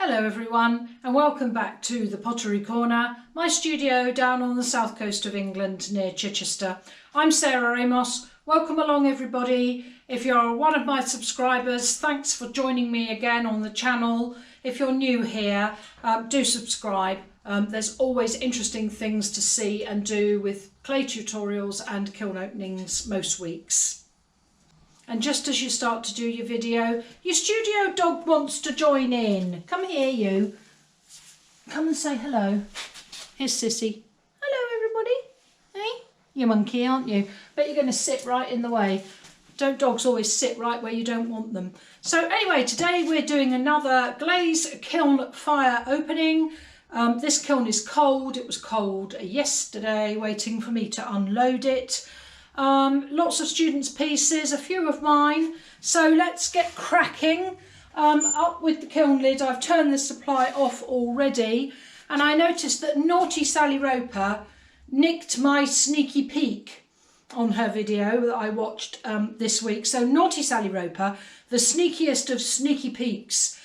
Hello everyone and welcome back to the Pottery Corner, my studio down on the south coast of England near Chichester. I'm Sarah Amos. Welcome along everybody. If you're one of my subscribers, thanks for joining me again on the channel. If you're new here, do subscribe. There's always interesting things to see and do with clay tutorials and kiln openings most weeks. And just as you start to do your video, your studio dog wants to join in. Come here, you. Come and say hello. Here's Sissy. Hello, everybody. Hey? You're monkey, aren't you? Bet you're going to sit right in the way. Don't dogs always sit right where you don't want them? So anyway, today we're doing another glaze kiln fire opening. This kiln is cold. It was cold yesterday, waiting for me to unload it. Lots of students' pieces, a few of mine. So let's get cracking. Up with the kiln lid. I've turned the supply off already, and I noticed that Naughty Sally Roper nicked my sneaky peek on her video that I watched this week. So Naughty Sally Roper, the sneakiest of sneaky peeks,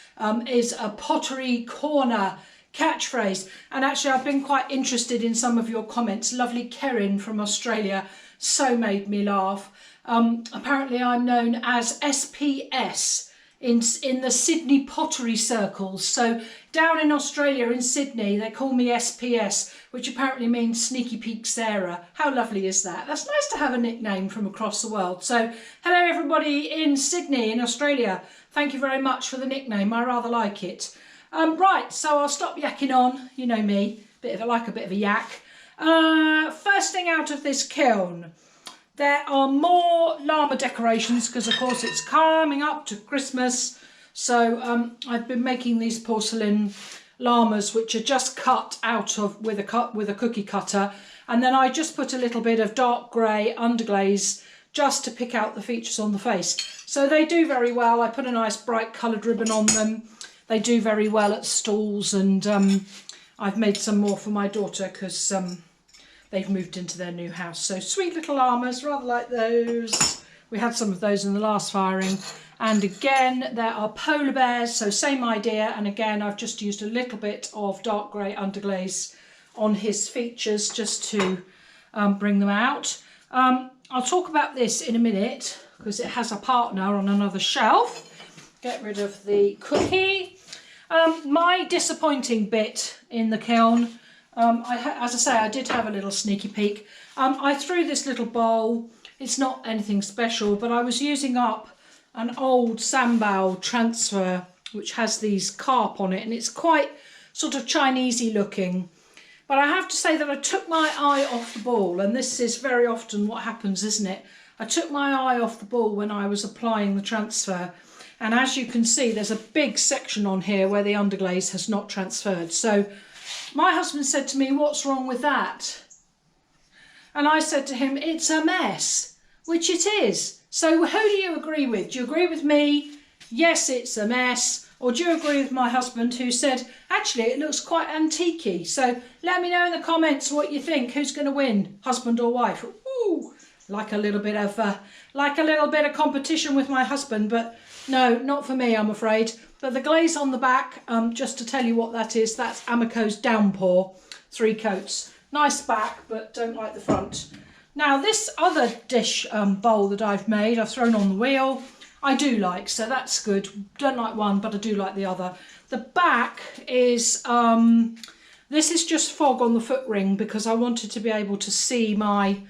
is a Pottery Corner catchphrase. And actually I've been quite interested in some of your comments. Lovely Kerin from Australia so made me laugh. Apparently I'm known as SPS in the Sydney pottery circles. So down in Australia, in Sydney, they call me SPS, which apparently means Sneaky Peek Sarah. How lovely is that? That's nice to have a nickname from across the world. So hello everybody in Sydney in Australia. Thank you very much for the nickname. I rather like it. Right, so I'll stop yakking on. You know me, like a bit of a yak. First thing out of this kiln, there are more llama decorations because of course it's coming up to Christmas. So I've been making these porcelain llamas which are just cut out of with a cookie cutter, and then I just put a little bit of dark grey underglaze just to pick out the features on the face. So they do very well. I put a nice bright coloured ribbon on them. They do very well at stalls, and I've made some more for my daughter because they've moved into their new house. So sweet little llamas, rather like those. We had some of those in the last firing. And again, there are polar bears, so same idea. And again, I've just used a little bit of dark grey underglaze on his features just to bring them out. I'll talk about this in a minute because it has a partner on another shelf. Get rid of the cookie. My disappointing bit in the kiln, as I say, I did have a little sneaky peek. I threw this little bowl. It's not anything special, but I was using up an old sambal transfer which has these carp on it, and it's quite sort of Chinesey looking. But I have to say that I took my eye off the ball, and this is very often what happens, isn't it? I took my eye off the ball when I was applying the transfer. And as you can see, there's a big section on here where the underglaze has not transferred. So my husband said to me, "What's wrong with that?" And I said to him, "It's a mess," which it is. So who do you agree with? Do you agree with me? Yes, it's a mess. Or do you agree with my husband who said, actually, it looks quite antique-y? So let me know in the comments what you think. Who's going to win, husband or wife? Ooh, like a little bit of competition with my husband, but no, not for me, I'm afraid. But the glaze on the back, just to tell you what that is, that's Amaco's Downpour, 3 coats. Nice back, but don't like the front. Now this other dish bowl that I've made, I've thrown on the wheel, I do like, so that's good. Don't like one, but I do like the other. The back is, this is just fog on the foot ring because I wanted to be able to see my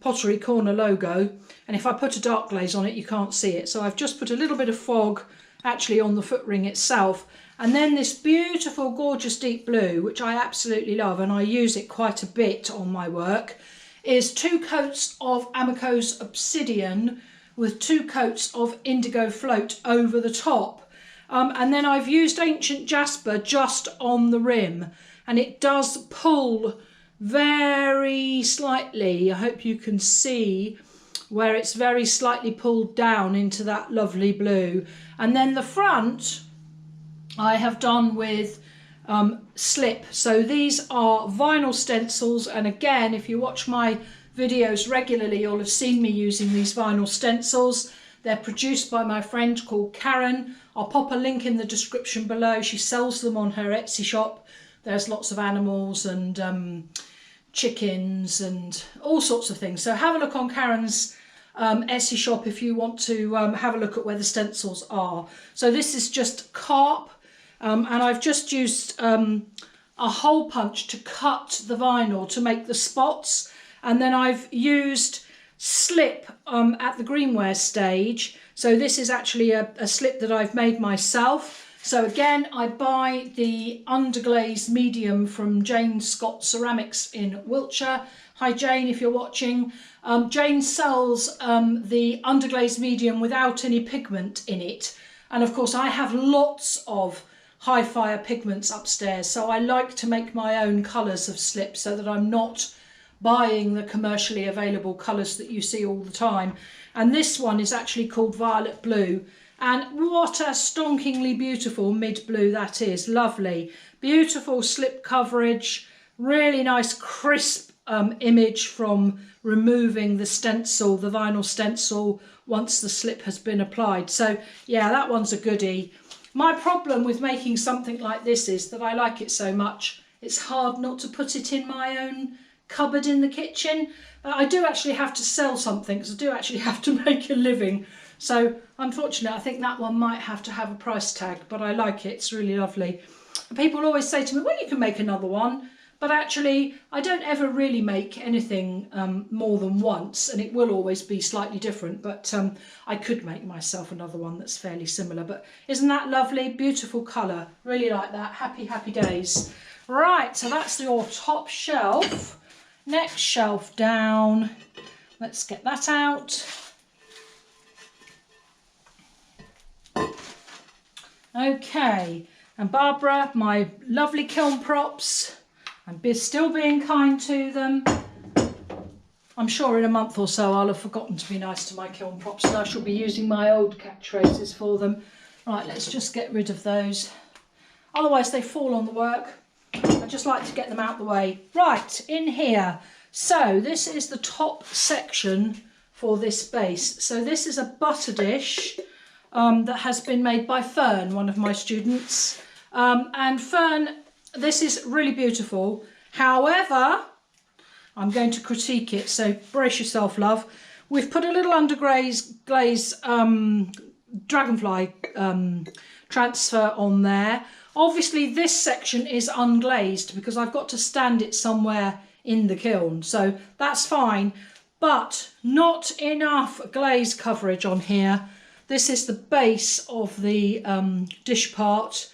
Pottery Corner logo, and if I put a dark glaze on it you can't see it, so I've just put a little bit of fog actually on the foot ring itself. And then this beautiful gorgeous deep blue, which I absolutely love and I use it quite a bit on my work, is 2 coats of Amaco's Obsidian with 2 coats of Indigo Float over the top, and then I've used Ancient Jasper just on the rim, and it does pull very slightly. I hope you can see where it's very slightly pulled down into that lovely blue. And then the front I have done with slip. So these are vinyl stencils, and again, if you watch my videos regularly, you'll have seen me using these vinyl stencils. They're produced by my friend called Karen. I'll pop a link in the description below. She sells them on her Etsy shop. There's lots of animals and chickens and all sorts of things. So have a look on Karen's Etsy shop if you want to have a look at where the stencils are. So this is just carp, and I've just used a hole punch to cut the vinyl to make the spots, and then I've used slip at the greenware stage. So this is actually a slip that I've made myself. So again, I buy the underglaze medium from Jane Scott Ceramics in Wiltshire. Hi Jane, if you're watching. Jane sells the underglaze medium without any pigment in it. And of course I have lots of high fire pigments upstairs, so I like to make my own colours of slip so that I'm not buying the commercially available colours that you see all the time. And this one is actually called Violet Blue. And what a stonkingly beautiful mid blue that is. Lovely. Beautiful slip coverage. Really nice crisp image from removing the stencil, the vinyl stencil, once the slip has been applied. So yeah, that one's a goodie. My problem with making something like this is that I like it so much, it's hard not to put it in my own cupboard in the kitchen. I do actually have to sell something, because I do actually have to make a living. So unfortunately, I think that one might have to have a price tag, but I like it. It's really lovely. People always say to me, well, you can make another one. But actually, I don't ever really make anything more than once, and it will always be slightly different. But I could make myself another one that's fairly similar. But isn't that lovely? Beautiful colour. Really like that. Happy, happy days. Right, so that's your top shelf. Next shelf down. Let's get that out. Okay, and Barbara, my lovely kiln props. I'm still being kind to them. I'm sure in a month or so I'll have forgotten to be nice to my kiln props, and I shall be using my old catchphrases for them. Right, let's just get rid of those. Otherwise they fall on the work. I just like to get them out the way. Right, in here. So this is the top section for this base. So this is a butter dish that has been made by Fern, one of my students. And Fern, this is really beautiful. However, I'm going to critique it, so brace yourself, love. We've put a little underglaze dragonfly transfer on there. Obviously, this section is unglazed because I've got to stand it somewhere in the kiln, so that's fine. But not enough glaze coverage on here. This is the base of the dish part.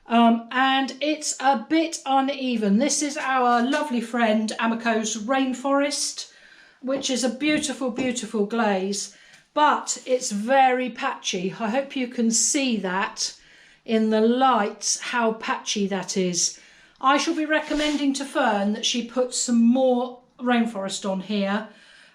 And it's a bit uneven. This is our lovely friend Amico's Rainforest, which is a beautiful, beautiful glaze, but it's very patchy. I hope you can see that in the lights, how patchy that is. I shall be recommending to Fern that she put some more Rainforest on here.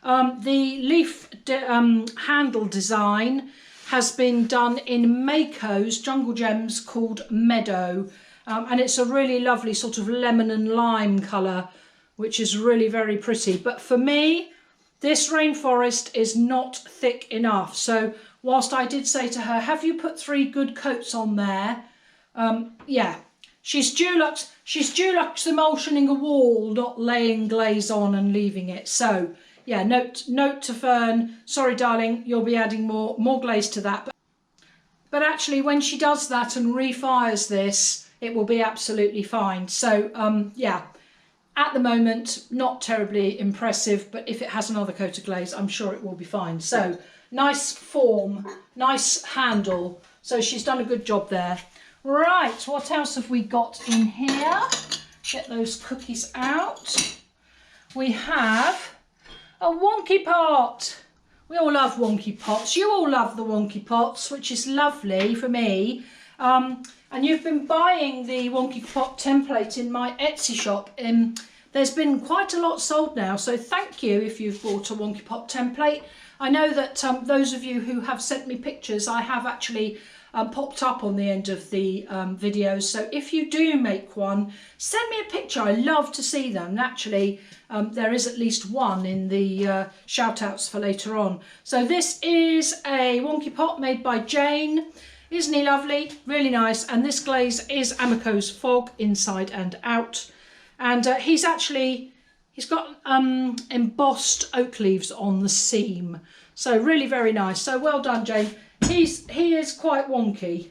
The leaf handle design has been done in Mako's Jungle Gems called Meadow, and it's a really lovely sort of lemon and lime colour, which is really very pretty. But for me, this Rainforest is not thick enough. So whilst I did say to her, have you put 3 good coats on there? Yeah, she's Dulux emulsioning a wall, not laying glaze on and leaving it. So yeah, note to Fern, sorry darling, you'll be adding more glaze to that. But actually when she does that and refires this, it will be absolutely fine. So yeah, at the moment, not terribly impressive, but if it has another coat of glaze, I'm sure it will be fine. So nice form, nice handle. So she's done a good job there. Right, what else have we got in here? Get those cookies out. We have a wonky pot. We all love wonky pots. You all love the wonky pots, which is lovely for me. And you've been buying the wonky pot template in my Etsy shop. There's been quite a lot sold now, so thank you if you've bought a wonky pot template. I know that those of you who have sent me pictures, I have actually popped up on the end of the videos. So if you do make one, send me a picture. I love to see them. Naturally, there is at least one in the shout outs for later on. So this is a wonky pot made by Jane. Isn't he lovely? Really nice. And this glaze is Amaco's Fog inside and out. And he's got embossed oak leaves on the seam. So really very nice. So well done, Jane. He is quite wonky.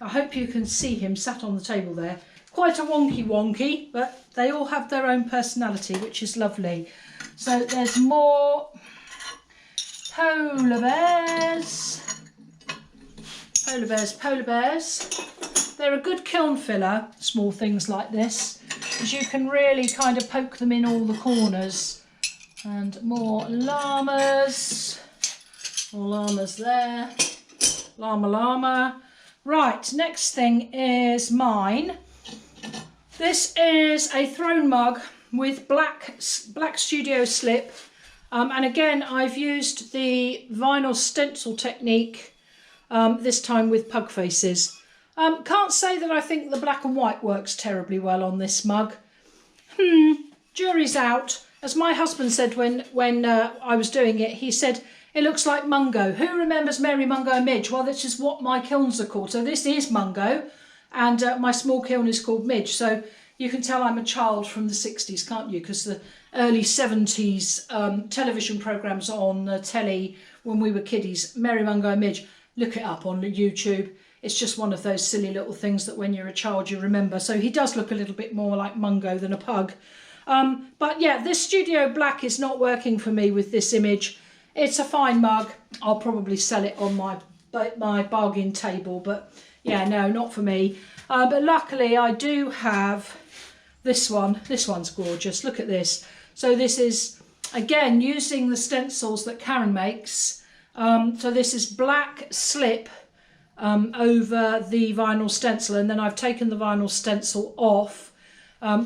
I hope you can see him sat on the table there. Quite a wonky, but they all have their own personality, which is lovely. So there's more polar bears. Polar bears. They're a good kiln filler, small things like this, because you can really kind of poke them in all the corners. And more llamas. More llamas there. Llama. Right, next thing is mine. This is a throne mug with black studio slip. And again, I've used the vinyl stencil technique, this time with pug faces. Can't say that I think the black and white works terribly well on this mug. Jury's out. As my husband said when I was doing it, he said, it looks like Mungo. Who remembers Mary Mungo Midge? Well, this is what my kilns are called. So this is Mungo, and my small kiln is called Midge. So you can tell I'm a child from the 60s, can't you? Because the early 70s television programmes on the telly when we were kiddies, Mary Mungo Midge. Look it up on YouTube. It's just one of those silly little things that when you're a child you remember. So he does look a little bit more like Mungo than a pug. But yeah, this Studio Black is not working for me with this image. It's a fine mug. I'll probably sell it on my bargain table, but yeah, no, not for me. But luckily I do have this one. This one's gorgeous. Look at this. So this is, again, using the stencils that Karen makes. So this is black slip over the vinyl stencil, and then I've taken the vinyl stencil off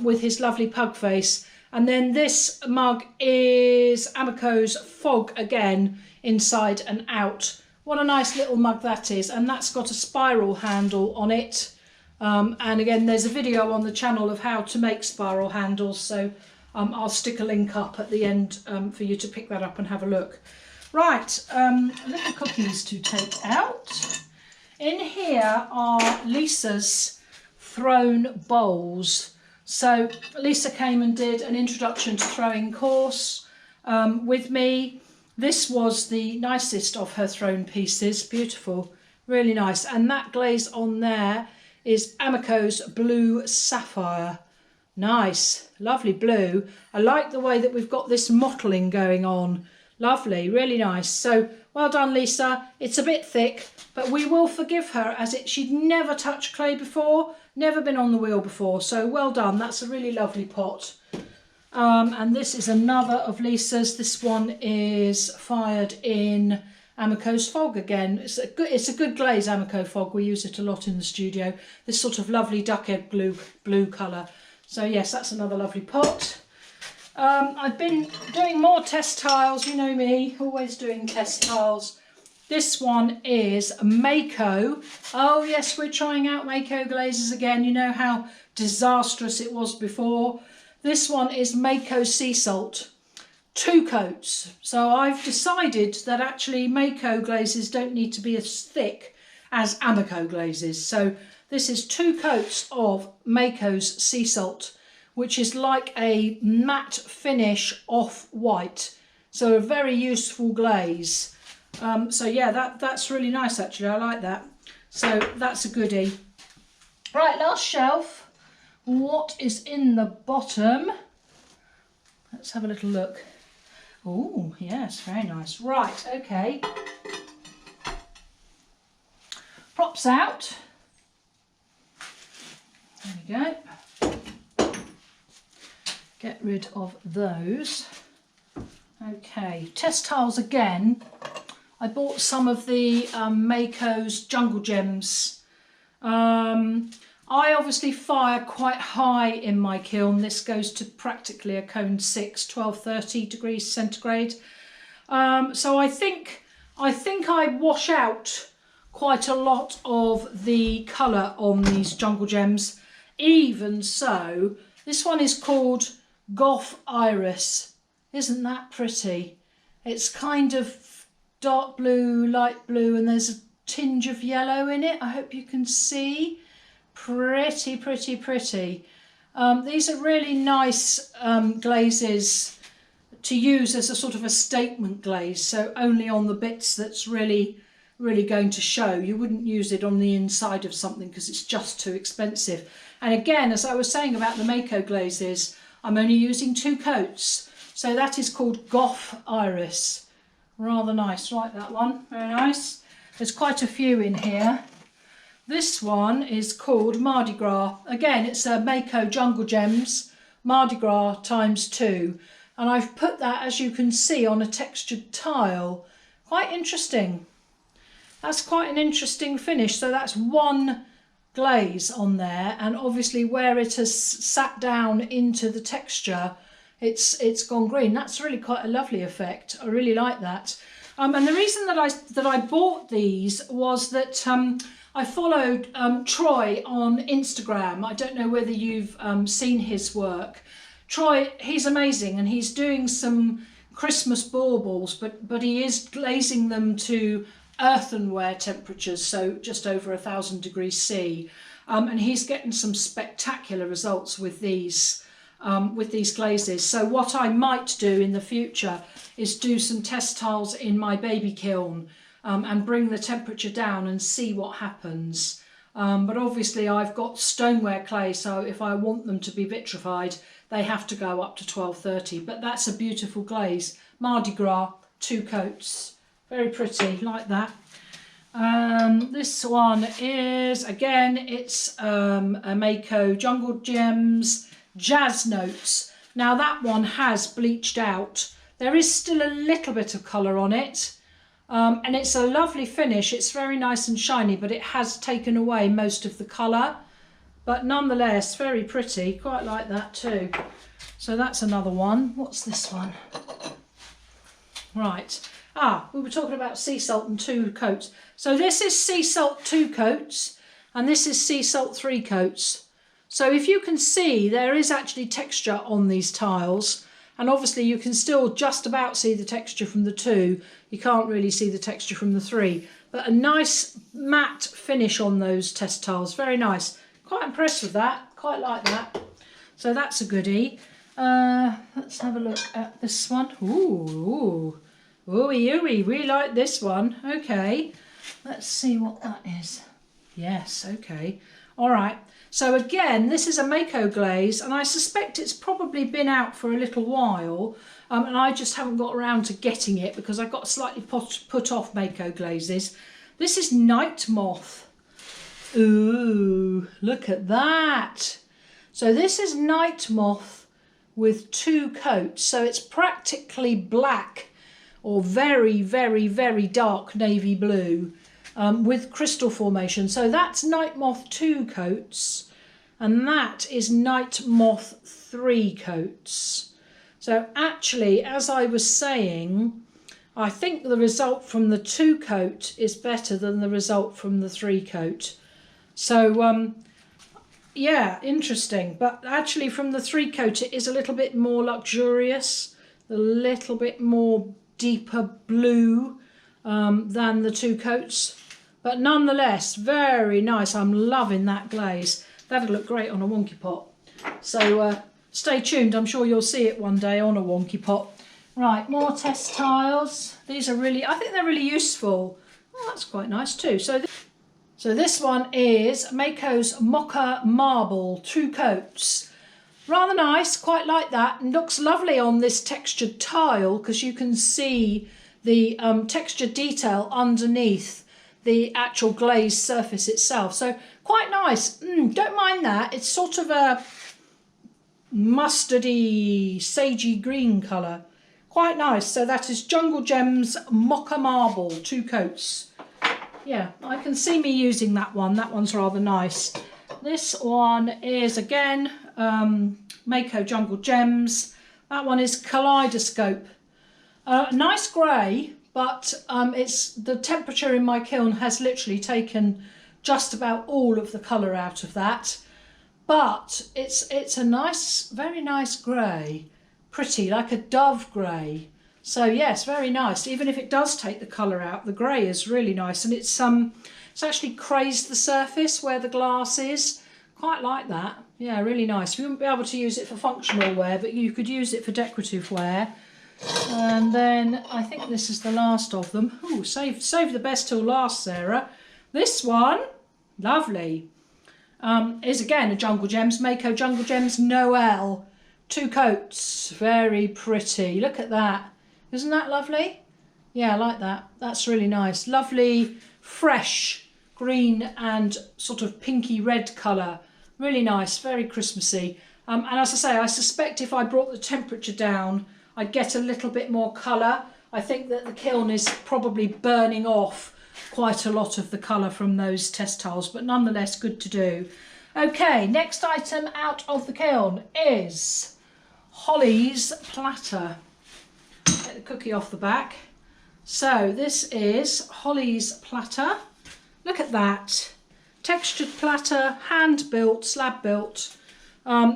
with his lovely pug face. And then this mug is Amaco's Fog again, inside and out. What a nice little mug that is. And that's got a spiral handle on it. And again, there's a video on the channel of how to make spiral handles. So I'll stick a link up at the end for you to pick that up and have a look. Right, little cookies to take out. In here are Lisa's thrown bowls. So Lisa came and did an introduction to throwing course with me. This was the nicest of her thrown pieces. Beautiful, really nice. And that glaze on there is Amaco's Blue Sapphire. Nice, lovely blue. I like the way that we've got this mottling going on. Lovely, really nice. So well done, Lisa. It's a bit thick, but we will forgive her as she'd never touched clay before, never been on the wheel before. So well done. That's a really lovely pot. And this is another of Lisa's. This one is fired in Amaco's Fog again. It's a good glaze, Amaco Fog. We use it a lot in the studio. This sort of lovely duck egg blue colour. So yes, that's another lovely pot. I've been doing more test tiles, you know me, always doing test tiles. This one is Mako. Oh yes, we're trying out Mako glazes again. You know how disastrous it was before. This one is Mako Sea Salt, 2 coats. So I've decided that actually Mako glazes don't need to be as thick as Amaco glazes. So this is 2 coats of Mako's Sea Salt, which is like a matte finish off-white. So a very useful glaze. So yeah, that's really nice actually, I like that. So that's a goodie. Right, last shelf. What is in the bottom? Let's have a little look. Oh, yes, very nice. Right, okay. Props out. There we go. Get rid of those. Okay, test tiles again. I bought some of the Mako's Jungle Gems. I obviously fire quite high in my kiln. This goes to practically a cone 6, 1230 degrees centigrade. So I think I wash out quite a lot of the colour on these Jungle Gems. Even so, this one is called Goth Iris. Isn't that pretty? It's kind of dark blue, light blue, and there's a tinge of yellow in it. I hope you can see. Pretty, pretty, pretty. These are really nice glazes to use as a sort of a statement glaze, so only on the bits that's really going to show. You wouldn't use it on the inside of something because it's just too expensive. And again, as I was saying about the Mako glazes, I'm only using 2 coats, so that is called Goth Iris. Rather nice, like that one, very nice. There's quite a few in here. This one is called Mardi Gras. Again, it's a Mako Jungle Gems Mardi Gras ×2, and I've put that, as you can see, on a textured tile. Quite interesting. That's quite an interesting finish. So that's one glaze on there, and obviously where it has sat down into the texture, it's gone green. That's really quite a lovely effect. I really like that. And the reason that I bought these was that I followed Troy on Instagram. I don't know whether you've seen his work. Troy, he's amazing, and he's doing some Christmas baubles, but he is glazing them to earthenware temperatures, so just over 1000 degrees C, and he's getting some spectacular results with these glazes. So what I might do in the future is do some test tiles in my baby kiln and bring the temperature down and see what happens. But obviously I've got stoneware clay, so if I want them to be vitrified, they have to go up to 1230. But that's a beautiful glaze. Mardi Gras, 2 coats. Very pretty, like that. This one is, again, it's a Mako Jungle Gems Jazz Notes. Now that one has bleached out. There is still a little bit of colour on it. And it's a lovely finish. It's very nice and shiny, but it has taken away most of the colour. But nonetheless, very pretty. Quite like that too. So that's another one. What's this one? Right. We were talking about sea salt and 2 coats. So this is sea salt 2 coats, and this is sea salt 3 coats. So if you can see, there is actually texture on these tiles, and obviously you can still just about see the texture from the 2. You can't really see the texture from the 3, but a nice matte finish on those test tiles. Very nice. Quite impressed with that. Quite like that. So that's a goodie. Let's have a look at this one. Ooh. Ooey ooey, we like this one. Okay, let's see what that is. Yes, okay. All right, so again, this is a Mako glaze, and I suspect it's probably been out for a little while, and I just haven't got around to getting it because I got slightly put off Mako glazes. This is Night Moth. Ooh, look at that. So this is Night Moth with 2 coats, so it's practically black, or very, very, very dark navy blue with crystal formation. So that's Night Moth 2 coats, and that is Night Moth 3 coats. So actually, as I was saying, I think the result from the 2 coat is better than the result from the 3 coat. So yeah, interesting. But actually from the 3 coat it is a little bit more luxurious, a little bit more deeper blue than the 2 coats, but nonetheless very nice. I'm loving that glaze. That'll look great on a wonky pot, so stay tuned. I'm sure you'll see it one day on a wonky pot. Right, more test tiles. These are really, I think they're really useful. Oh, that's quite nice too. So this one is Mako's Mocha Marble 2 coats. Rather nice, quite like that, and looks lovely on this textured tile because you can see the textured detail underneath the actual glazed surface itself. So quite nice. Don't mind that. It's sort of a mustardy, sagey green colour. Quite nice. So that is Jungle Gems Mocha Marble 2 coats. Yeah, I can see me using that one. That one's rather nice. This one is again Mako Jungle Gems. That one is Kaleidoscope. Nice grey, but it's the temperature in my kiln has literally taken just about all of the colour out of that. But it's a nice, very nice grey, pretty, like a dove grey. So yes, very nice. Even if it does take the colour out, the grey is really nice, and it's actually crazed the surface where the glass is. Quite like that. Yeah, really nice. We wouldn't be able to use it for functional wear, but you could use it for decorative wear. And then I think this is the last of them. Ooh, save the best till last, Sarah. This one, lovely. Is again a Jungle Gems, Mako Jungle Gems Noel. 2 coats, very pretty. Look at that. Isn't that lovely? Yeah, I like that. That's really nice. Lovely, fresh green and sort of pinky red colour. Really nice, very Christmassy. And as I say, I suspect if I brought the temperature down, I'd get a little bit more colour. I think that the kiln is probably burning off quite a lot of the colour from those test tiles, but nonetheless good to do. Okay, next item out of the kiln is Holly's platter. Get the cookie off the back. So this is Holly's platter. Look at that. Textured platter, hand built, slab built,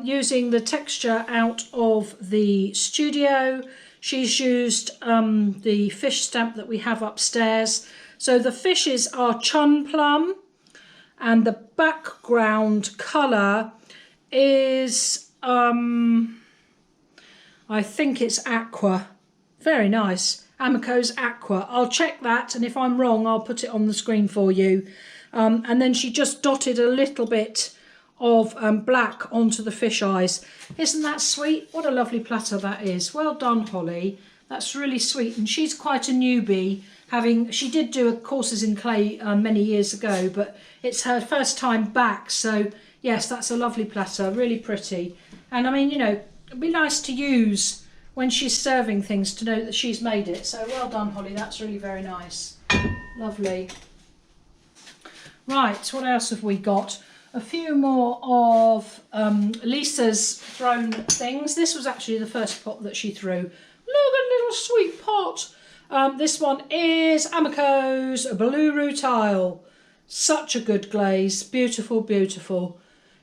using the texture out of the studio. She's used the fish stamp that we have upstairs. So the fishes are chun plum, and the background colour is, I think it's aqua. Very nice. Amaco's aqua. I'll check that, and if I'm wrong, I'll put it on the screen for you. And then she just dotted a little bit of black onto the fish eyes. Isn't that sweet? What a lovely platter that is. Well done, Holly. That's really sweet. And she's quite a newbie. She did do courses in clay many years ago, but it's her first time back. So yes, that's a lovely platter, really pretty. And I mean, you know, it'd be nice to use when she's serving things to know that she's made it. So well done, Holly. That's really very nice. Lovely. Right, what else have we got? A few more of Lisa's thrown things. This was actually the first pot that she threw. Look, a little sweet pot. This one is Amaco's Blue Rutile. Such a good glaze. Beautiful, beautiful.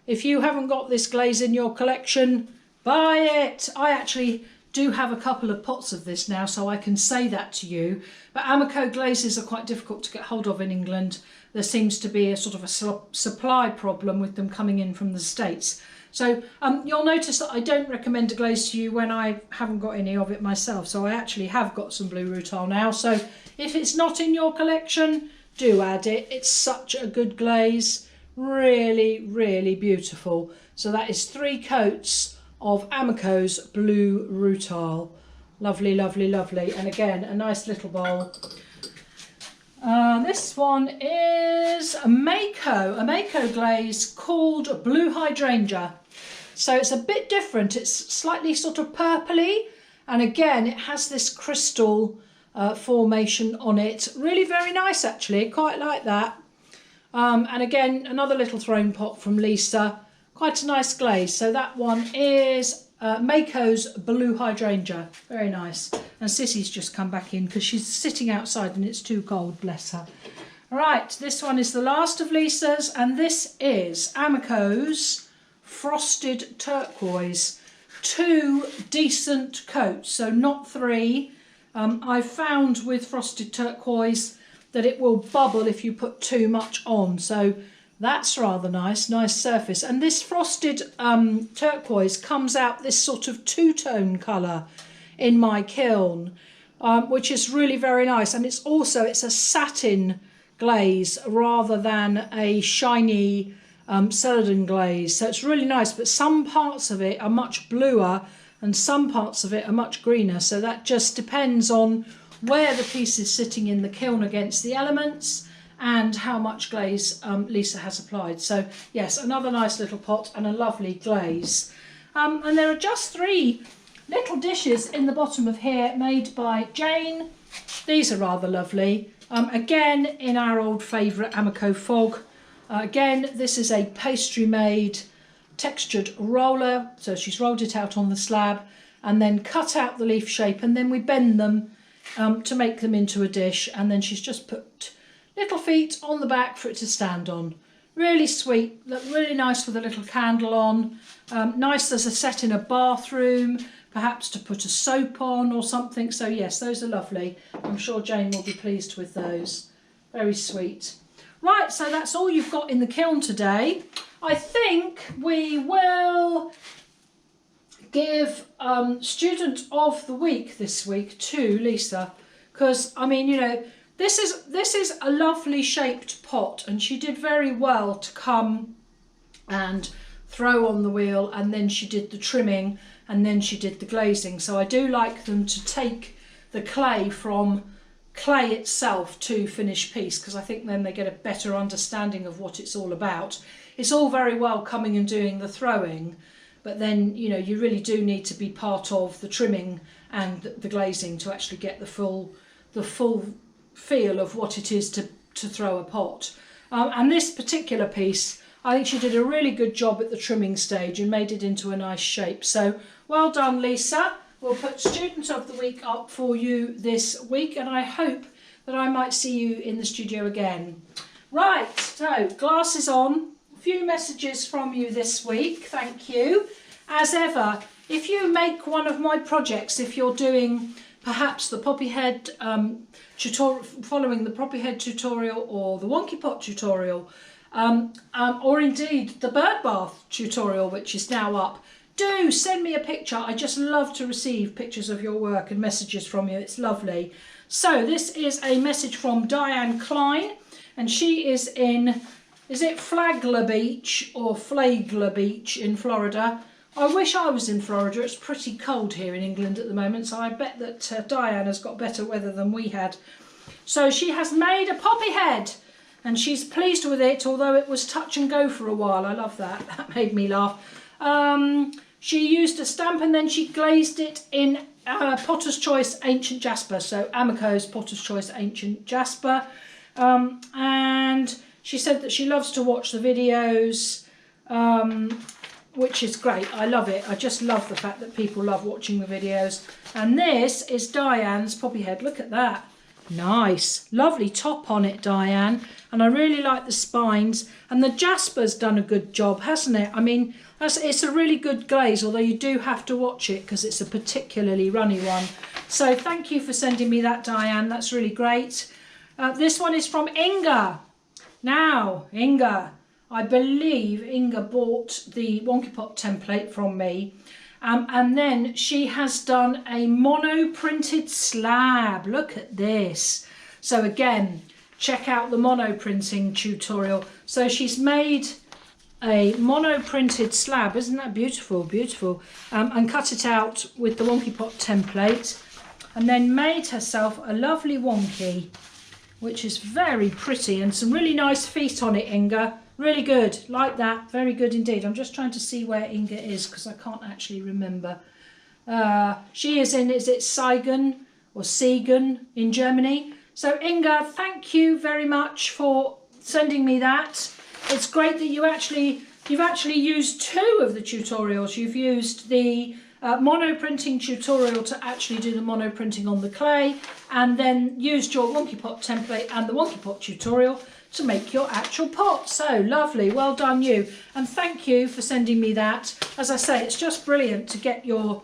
If you haven't got this glaze in your collection, buy it. I actually do have a couple of pots of this now, so I can say that to you. But Amaco glazes are quite difficult to get hold of in England. There seems to be a sort of a supply problem with them coming in from the States. So you'll notice that I don't recommend a glaze to you when I haven't got any of it myself. So I actually have got some Blue Rutile now. So if it's not in your collection, do add it. It's such a good glaze. Really, really beautiful. So that is 3 coats of Amaco's Blue Rutile. Lovely, lovely, lovely. And again, a nice little bowl. This one is a Mako glaze called Blue Hydrangea. So it's a bit different. It's slightly sort of purpley, and again it has this crystal formation on it. Really very nice actually, quite like that. And again, another little thrown pot from Lisa. Quite a nice glaze. So that one is Mako's Blue Hydrangea. Very nice. And Sissy's just come back in because she's sitting outside and it's too cold, bless her. Right, this one is the last of Lisa's, and this is Amaco's Frosted Turquoise. 2 decent coats, so not 3. I've found with Frosted Turquoise that it will bubble if you put too much on, so that's rather nice, nice surface. And this Frosted Turquoise comes out this sort of two-tone colour in my kiln, which is really very nice. And it's a satin glaze rather than a shiny celadon glaze. So it's really nice, but some parts of it are much bluer and some parts of it are much greener. So that just depends on where the piece is sitting in the kiln against the elements and how much glaze Lisa has applied. So yes, another nice little pot and a lovely glaze. And there are just 3 little dishes in the bottom of here made by Jane. These are rather lovely. Again, in our old favourite Amaco Fog. Again, this is a pastry made textured roller. So she's rolled it out on the slab and then cut out the leaf shape, and then we bend them to make them into a dish, and then she's just put little feet on the back for it to stand on. Really sweet, look really nice with a little candle on. Nice as a set in a bathroom, perhaps to put a soap on or something. So yes, those are lovely. I'm sure Jane will be pleased with those. Very sweet. Right, so that's all you've got in the kiln today. I think we will give Student of the Week this week to Lisa, because I mean, you know, this is a lovely shaped pot, and she did very well to come and throw on the wheel, and then she did the trimming, and then she did the glazing. So I do like them to take the clay from clay itself to finished piece, because I think then they get a better understanding of what it's all about. It's all very well coming and doing the throwing, but then, you know, you really do need to be part of the trimming and the glazing to actually get the full feel of what it is to throw a pot. And this particular piece, I think she did a really good job at the trimming stage and made it into a nice shape. So well done, Lisa. We'll put Student of the Week up for you this week, and I hope that I might see you in the studio again. Right, so glasses on. A few messages from you this week, thank you. As ever, if you make one of my projects, if you're doing perhaps the poppy head tutorial, following the poppy head tutorial or the wonky pot tutorial, or indeed the bird bath tutorial, which is now up, do send me a picture. I just love to receive pictures of your work and messages from you. It's lovely. So this is a message from Diane Klein, and she is in, is it Flagler Beach or Flagler Beach in Florida? I wish I was in Florida. It's pretty cold here in England at the moment, so I bet that Diane has got better weather than we had. So she has made a poppy head, and she's pleased with it, although it was touch and go for a while. I love that. That made me laugh. She used a stamp, and then she glazed it in Potter's Choice Ancient Jasper, so Amico's Potter's Choice Ancient Jasper. And she said that she loves to watch the videos, which is great. I love it. I just love the fact that people love watching the videos. And this is Diane's poppy head. Look at that. Nice. Lovely top on it, Diane. And I really like the spines. And the Jasper's done a good job, hasn't it? I mean, it's a really good glaze, although you do have to watch it because it's a particularly runny one. So thank you for sending me that, Diane. That's really great. This one is from Inga. Now, Inga, I believe Inga bought the Wonky Pot template from me. And then she has done a mono printed slab. Look at this. So again, check out the mono printing tutorial. So she's made a mono printed slab. Isn't that beautiful? Beautiful. And cut it out with the Wonky Pot template, and then made herself a lovely wonky, which is very pretty, and some really nice feet on it, Inga. Really good, like that, very good indeed. I'm just trying to see where Inga is because I can't actually remember. She is in, is it Siegen or Siegen in Germany? So Inga, thank you very much for sending me that. It's great that you've actually used two of the tutorials. You've used the mono printing tutorial to actually do the mono printing on the clay, and then used your Wonky Pot template and the Wonky Pot tutorial to make your actual pot. So lovely, well done you, and thank you for sending me that. As I say, it's just brilliant to get your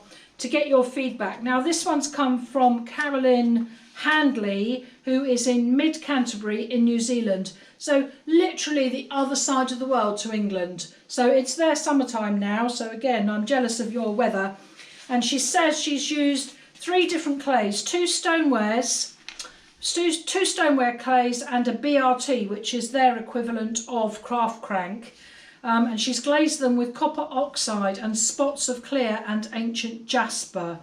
feedback. Now this one's come from Carolyn Handley, who is in Mid Canterbury in New Zealand, so literally the other side of the world to England. So it's their summertime now, so again I'm jealous of your weather. And she says she's used 3 different clays, 2 stoneware clays and a BRT, which is their equivalent of craft crank, and she's glazed them with copper oxide and spots of clear and ancient jasper,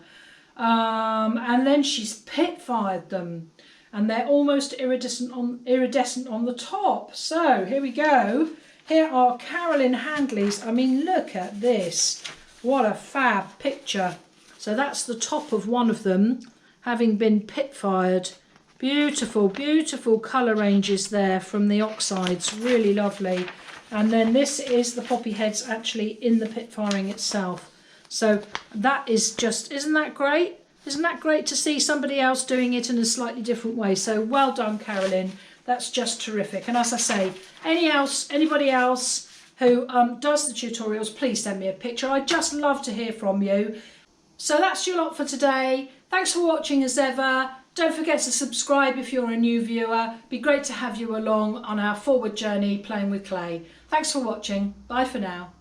and then she's pit fired them, and they're almost iridescent on the top. So here we go. Here are Carolyn Handley's. I mean, look at this, what a fab picture. So that's the top of one of them having been pit fired. Beautiful, beautiful colour ranges there from the oxides, really lovely. And then this is the poppy heads actually in the pit firing itself. So that is just, isn't that great? Isn't that great to see somebody else doing it in a slightly different way? So well done, Carolyn. That's just terrific. And as I say, anybody else who does the tutorials, please send me a picture. I'd just love to hear from you. So that's your lot for today. Thanks for watching as ever. Don't forget to subscribe if you're a new viewer. It'd be great to have you along on our forward journey playing with clay. Thanks for watching. Bye for now.